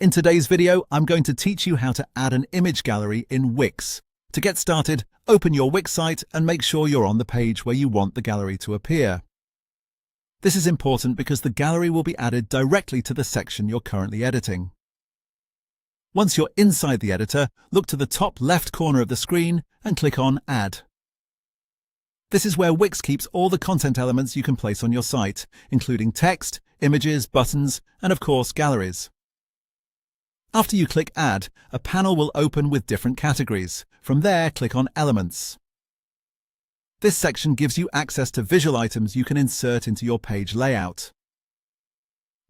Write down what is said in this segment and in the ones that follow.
In today's video, I'm going to teach you how to add an image gallery in Wix. To get started, open your Wix site and make sure you're on the page where you want the gallery to appear. This is important because the gallery will be added directly to the section you're currently editing. Once you're inside the editor, look to the top left corner of the screen and click on Add. This is where Wix keeps all the content elements you can place on your site, including text, images, buttons, and of course, galleries. After you click Add, a panel will open with different categories. From there, click on Elements. This section gives you access to visual items you can insert into your page layout.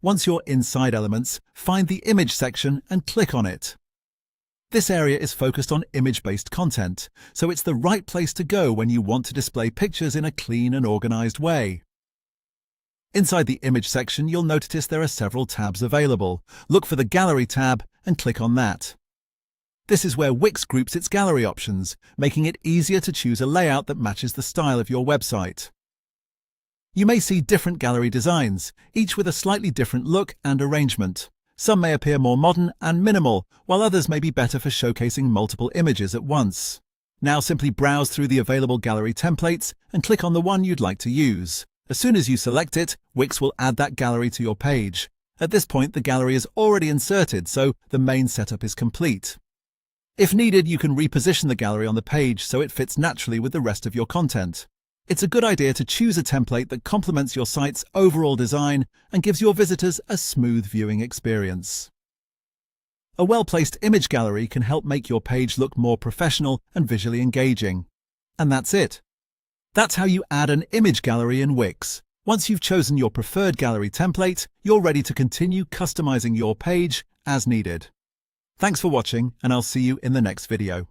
Once you're inside Elements, find the Image section and click on it. This area is focused on image-based content, so it's the right place to go when you want to display pictures in a clean and organized way. Inside the Image section, you'll notice there are several tabs available. Look for the Gallery tab and click on that. This is where Wix groups its gallery options, making it easier to choose a layout that matches the style of your website. You may see different gallery designs, each with a slightly different look and arrangement. Some may appear more modern and minimal, while others may be better for showcasing multiple images at once. Now simply browse through the available gallery templates and click on the one you'd like to use. As soon as you select it, Wix will add that gallery to your page. At this point, the gallery is already inserted, so the main setup is complete. If needed, you can reposition the gallery on the page so it fits naturally with the rest of your content. It's a good idea to choose a template that complements your site's overall design and gives your visitors a smooth viewing experience. A well-placed image gallery can help make your page look more professional and visually engaging. And that's it. That's how you add an image gallery in Wix. Once you've chosen your preferred gallery template, you're ready to continue customizing your page as needed. Thanks for watching, and I'll see you in the next video.